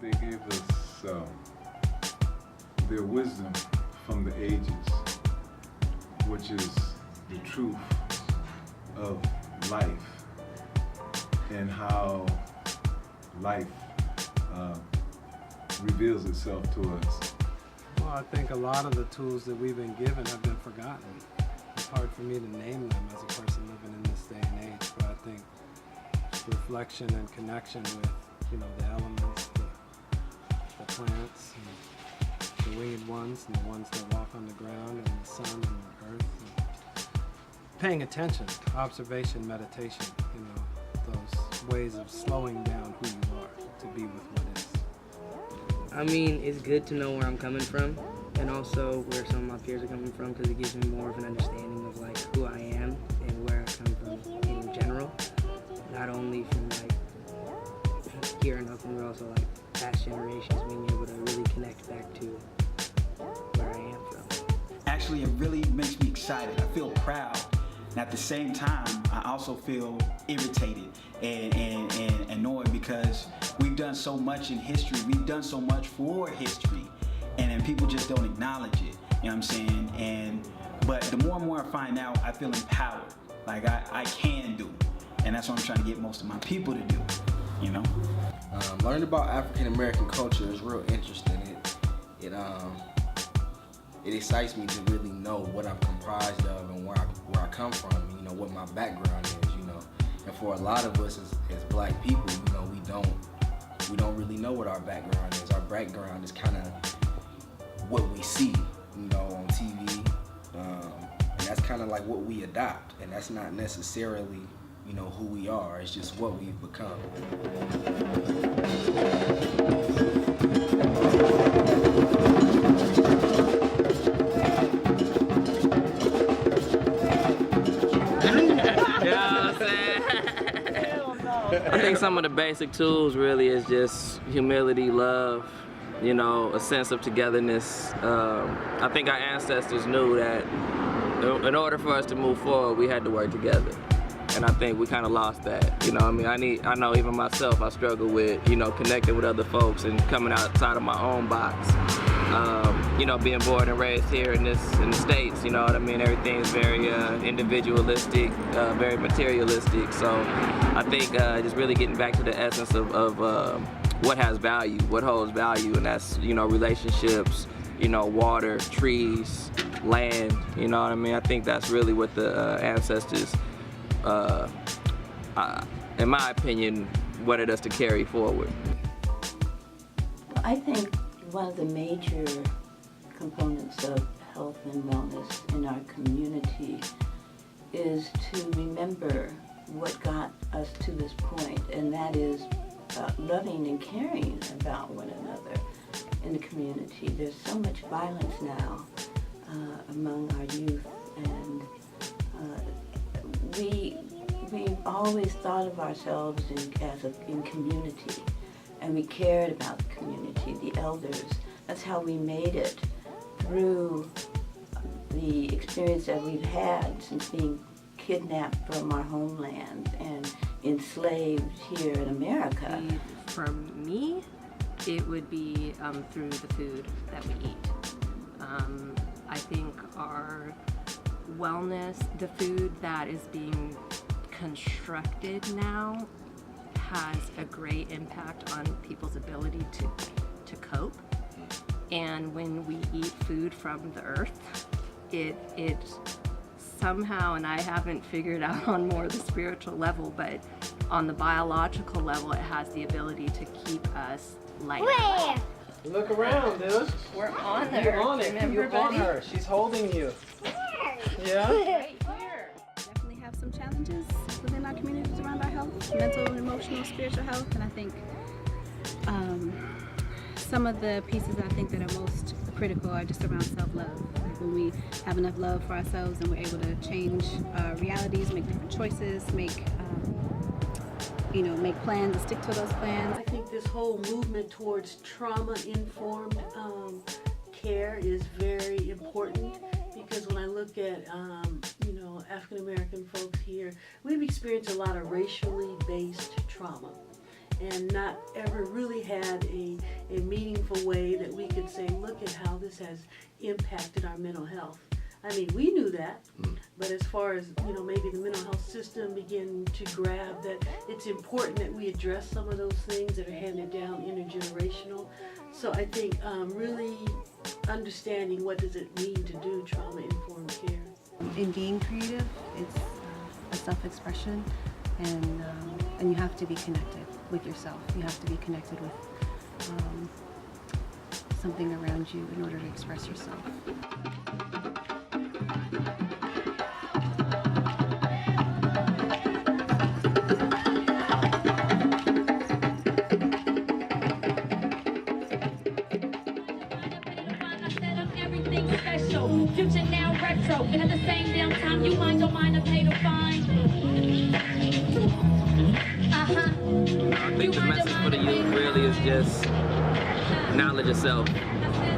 they gave us their wisdom from the ages, which is the truth of life and how life reveals itself to us. Well, I think a lot of the tools that we've been given have been forgotten. It's hard for me to name them as a person living in this day and age, but I think reflection and connection with, the elements, the plants, and the winged ones, and the ones that walk on the ground, and the sun and the earth. And paying attention, observation, meditation, those ways of slowing down who you are to be with what is. I mean, it's good to know where I'm coming from and also where some of my peers are coming from, because it gives me more of an understanding of like who I am and where I come from in general. Not only from like here in Oakland, but also like past generations, being able to really connect back to where I am from. Actually, it really makes me excited. I feel proud. And at the same time, I also feel irritated and annoyed, because we've done so much in history. We've done so much for history, and then people just don't acknowledge it. You know what I'm saying? But the more and more I find out, I feel empowered. Like I can do it. And that's what I'm trying to get most of my people to do, Learning about African American culture is real interesting. It excites me to really know what I'm comprised of and where I come from, what my background is, And for a lot of us as black people, we don't really know what our background is. Our background is kind of what we see, on TV, and that's kind of like what we adopt, and that's not necessarily, who we are. It's just what we've become. I think some of the basic tools really is just humility, love, a sense of togetherness. I think our ancestors knew that in order for us to move forward, we had to work together. And I think we kind of lost that. I know even myself, I struggle with, connecting with other folks and coming outside of my own box. Being born and raised here in the States, everything is very individualistic, very materialistic. So I think just really getting back to the essence of what has value, what holds value, and that's, relationships, water, trees, land, I think that's really what the ancestors, in my opinion, wanted us to carry forward. I think one of the major components of health and wellness in our community is to remember what got us to this point, and that is loving and caring about one another in the community. There's so much violence now among our youth, and we've always thought of ourselves in community, and we cared about the community, the elders. That's how we made it through the experience that we've had since being kidnapped from our homeland and enslaved here in America. For me, it would be through the food that we eat. I think our wellness, the food that is being constructed now, has a great impact on people's ability to cope. And when we eat food from the earth, it somehow, and I haven't figured out on more the spiritual level, but on the biological level, it has the ability to keep us light. Where? Look around, dude. We're on there. You're on it. Remember, You're buddy? on her. She's holding you. Yeah? Right here. Definitely have some challenges within our communities around our health, mental, emotional, spiritual health, and I think some of the pieces I think that are most critical are just around self-love. Like when we have enough love for ourselves and we're able to change realities, make different choices, make plans and stick to those plans. I think this whole movement towards trauma-informed care is very important, because when I look at African American folks here, we've experienced a lot of racially based trauma. and not ever really had a meaningful way that we could say, look at how this has impacted our mental health. I mean, we knew that, but as far as, maybe the mental health system begin to grab that it's important that we address some of those things that are handed down intergenerational. So I think really understanding what does it mean to do trauma-informed care. In being creative, it's a self-expression, and you have to be connected with yourself. You have to be connected with something around you in order to express yourself. Future now retro, and at the same damn time, you mind your mind and pay the fine. I think the message for the youth really is just knowledge yourself,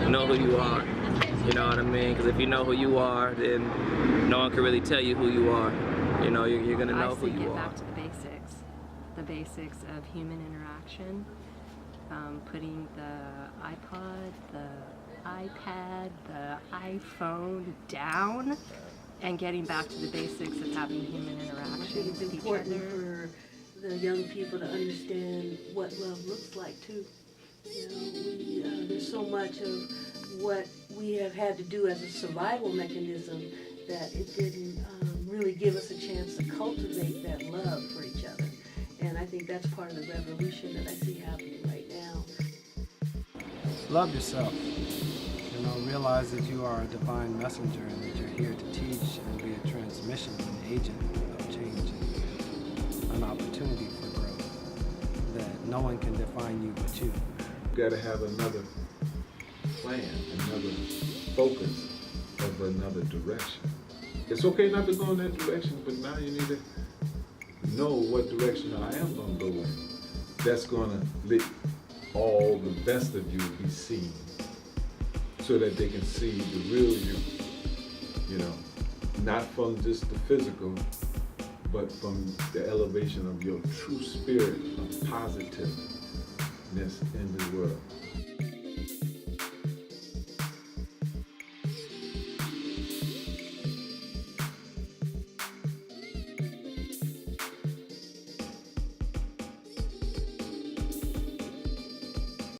know who you are. You know what I mean? Because if you know who you are, then no one can really tell you who you are. You're gonna know who you get are. back to the basics of human interaction, putting the iPod, the iPad, the iPhone down, and getting back to the basics of having human interaction. I think it's with each important other. for the young people to understand what love looks like too. There's so much of what we have had to do as a survival mechanism that it didn't really give us a chance to cultivate that love for each other. And I think that's part of the revolution that I see happening right now. Love yourself. Realize that you are a divine messenger and that you're here to teach and be a transmission, an agent of change and an opportunity for growth. That no one can define you but you. You gotta have another plan, another focus of another direction. It's okay not to go in that direction, but now you need to know what direction I am gonna go in. That's gonna let all the best of you be seen, so that they can see the real you, not from just the physical, but from the elevation of your true spirit of positiveness in the world.